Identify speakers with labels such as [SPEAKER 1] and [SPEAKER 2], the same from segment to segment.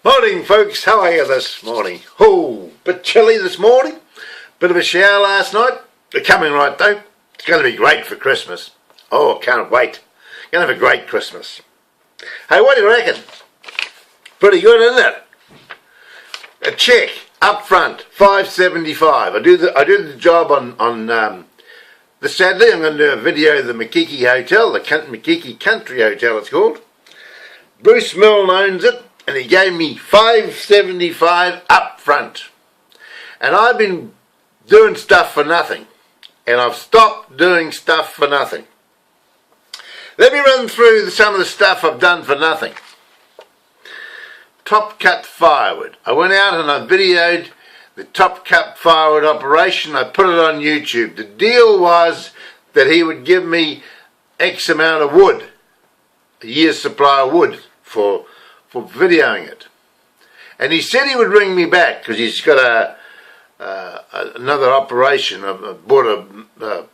[SPEAKER 1] Morning folks, how are you this morning? Oh, bit chilly this morning, bit of a shower last night. They're coming right though. It's going to be great for Christmas. Oh, can't wait. Going to have a great Christmas. Hey, what do you reckon? Pretty good, isn't it? A check, Upfront, $5.75. I do the job on this Saturday. I'm going to do a video of the Makikihi Hotel, the Makikihi Country Hotel it's called. Bruce Milne owns it. And he gave me $5.75 up front. And I've been doing stuff for nothing. And I've stopped doing stuff for nothing. Let me run through some of the stuff I've done for nothing. Top cut firewood. I went out and I videoed the top cut firewood operation. I put it on YouTube. The deal was that he would give me X amount of wood. A year's supply of wood for videoing it, and he said he would ring me back because he's got another operation. I bought a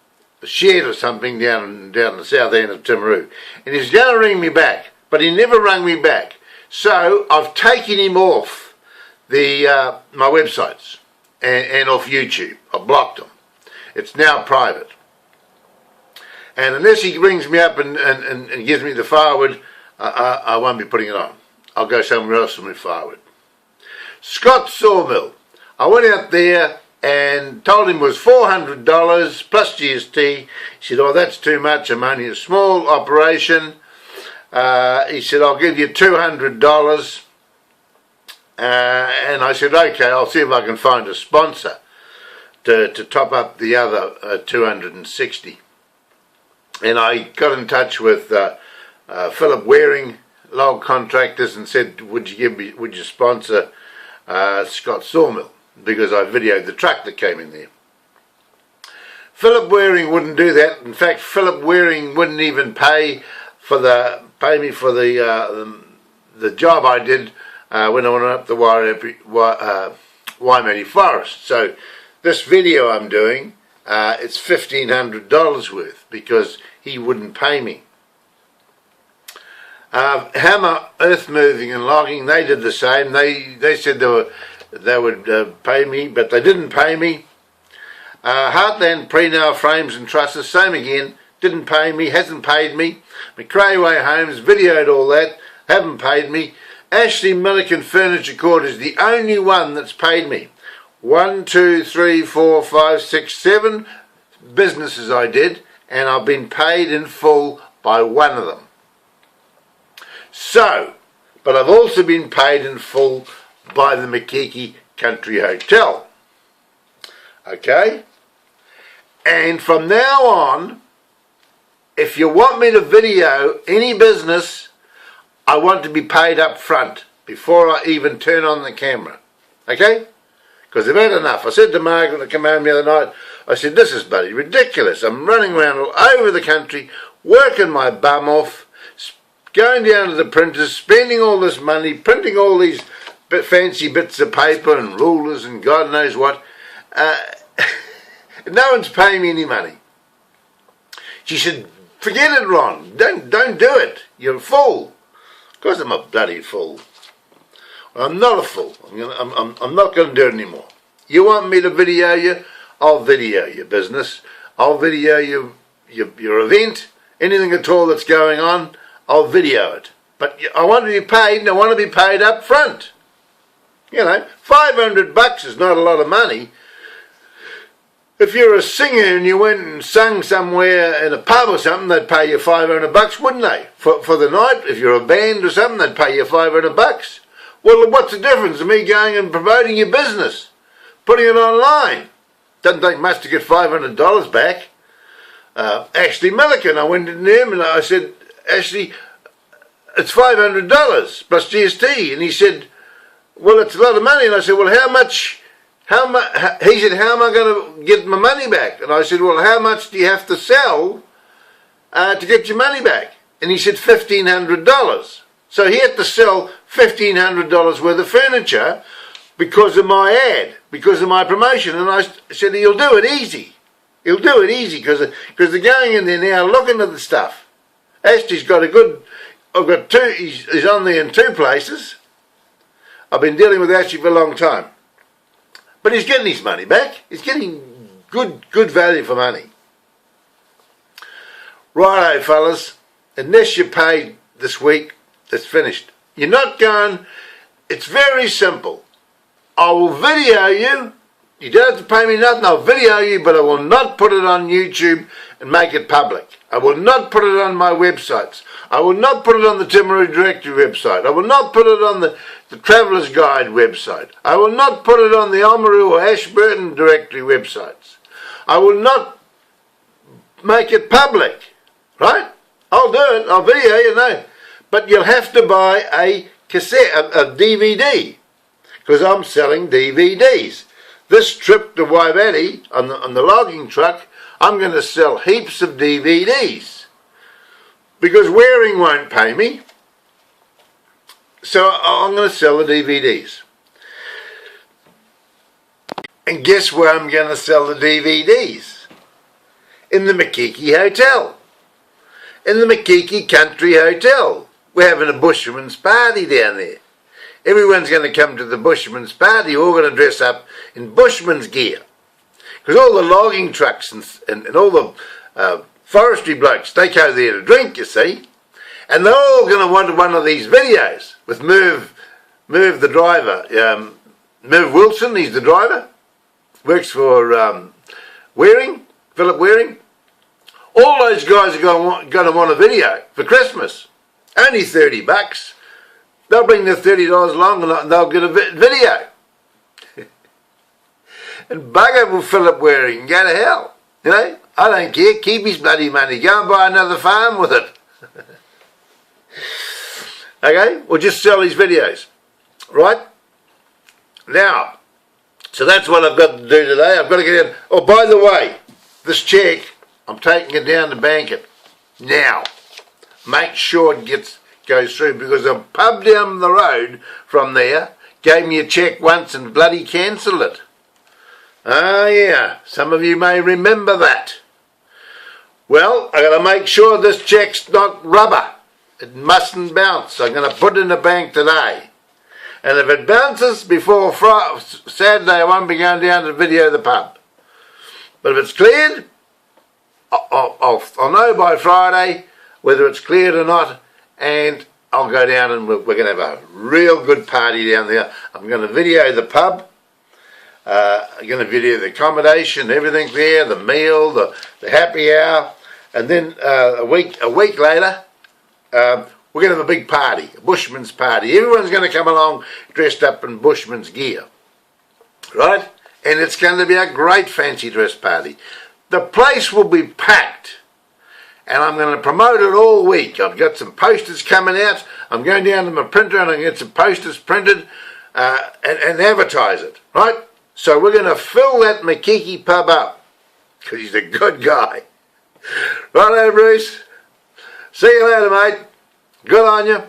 [SPEAKER 1] shed or something down the south end of Timaru, and he's going to ring me back, but he never rang me back. So I've taken him off my websites and off YouTube. I blocked him. It's now private, and unless he rings me up and gives me the firewood, I won't be putting it on. I'll go somewhere else with my firewood. Scott Sawmill. I went out there and told him it was $400 plus GST. He said, oh, that's too much. I'm only a small operation. He said, I'll give you $200. And I said, okay, I'll see if I can find a sponsor to top up the other $260. And I got in touch with Philip Waring, log contractors, and said, would you sponsor Scott Sawmill, because I videoed the truck that came in there. Philip Waring wouldn't do that. In fact, Philip Waring wouldn't even pay me for the job I did when I went up the Waimate Forest. So this video I'm doing, it's $1,500 worth because he wouldn't pay me. Hammer Earth Moving and Logging, they did the same. They said they would pay me, but they didn't pay me. Heartland Pre-Nail Frames and Trusses, same again, didn't pay me, hasn't paid me. McCrayway Homes, videoed all that, haven't paid me. Ashley Milliken Furniture Court is the only one that's paid me. 1, 2, 3, 4, 5, 6, 7 businesses I did, and I've been paid in full by one of them. So, but I've also been paid in full by the Makikihi Country Hotel. Okay? And from now on, if you want me to video any business, I want to be paid up front before I even turn on the camera. Okay? Because I've had enough. I said to Margaret to come home the other night, I said, this is bloody ridiculous. I'm running around all over the country, working my bum off, going down to the printers, spending all this money, printing all these fancy bits of paper and rulers and God knows what. No one's paying me any money. She said, forget it, Ron. Don't do it. You're a fool. Of course I'm a bloody fool. I'm not a fool. I'm not going to do it anymore. You want me to video you? I'll video your business. I'll video your event, anything at all that's going on. I'll video it. But I want to be paid, and I want to be paid up front. You know, $500 is not a lot of money. If you're a singer and you went and sung somewhere in a pub or something, they'd pay you $500, wouldn't they? For the night, if you're a band or something, they'd pay you $500. Well, what's the difference to me going and promoting your business, putting it online? Doesn't take much to get $500 back. Ashley Milliken, I went in there and I said, Ashley, it's $500 plus GST. And he said, well, it's a lot of money. And I said, well, how much? He said, how am I going to get my money back? And I said, well, how much do you have to sell to get your money back? And he said, $1,500. So he had to sell $1,500 worth of furniture because of my ad, because of my promotion. And I said, he'll do it easy. He'll do it easy because they're going in there now looking at the stuff. Ashley's got a good, I've got two, he's on there in two places. I've been dealing with Ashley for a long time. But he's getting his money back. He's getting good value for money. Righto, fellas. Unless you're paid this week, it's finished. You're not going... It's very simple. I will video you. You don't have to pay me nothing. I'll video you, but I will not put it on YouTube and make it public. I will not put it on my websites. I will not put it on the Timaru Directory website. I will not put it on the Traveller's Guide website. I will not put it on the Oamaru or Ashburton Directory websites. I will not make it public, right? I'll do it. I'll video you, know. But you'll have to buy a cassette, a DVD, because I'm selling DVDs. This trip to Waibati on the logging truck, I'm going to sell heaps of DVDs because Waring won't pay me. So I'm going to sell the DVDs. And guess where I'm going to sell the DVDs? In the Makikihi Hotel. In the Makikihi Country Hotel. We're having a bushman's party down there. Everyone's going to come to the bushman's party. We're all going to dress up in bushman's gear. Because all the logging trucks and all the forestry blokes, they go there to drink, you see. And they're all going to want one of these videos with Merv the driver. Merv Wilson, he's the driver. Works for Waring, Philip Waring. All those guys are going to want a video for Christmas. Only $30. They'll bring their $30 along and they'll get a video. And bugger will Philip Waring and go to hell. You know, I don't care. Keep his bloody money. Go and buy another farm with it. Okay, we'll just sell these videos. Right? Now, so that's what I've got to do today. I've got to get in. Oh, by the way, this cheque, I'm taking it down to bank it. Now, make sure it goes through, because a pub down the road from there gave me a cheque once and bloody cancelled it. Ah, yeah, some of you may remember that. Well, I've got to make sure this cheque's not rubber. It mustn't bounce. I'm going to put it in the bank today. And if it bounces before Saturday, I won't be going down to video the pub. But if it's cleared, I'll know by Friday whether it's cleared or not, and I'll go down and we're going to have a real good party down there. I'm going to video the pub. I'm going to video the accommodation, everything there, the meal, the happy hour, and then a week later, we're going to have a big party, a bushman's party. Everyone's going to come along dressed up in bushman's gear, right? And it's going to be a great fancy dress party. The place will be packed, and I'm going to promote it all week. I've got some posters coming out. I'm going down to my printer and I'm going to get some posters printed and advertise it, right? So we're going to fill that Makikihi pub up, because he's a good guy. Righto, Bruce. See you later, mate. Good on you.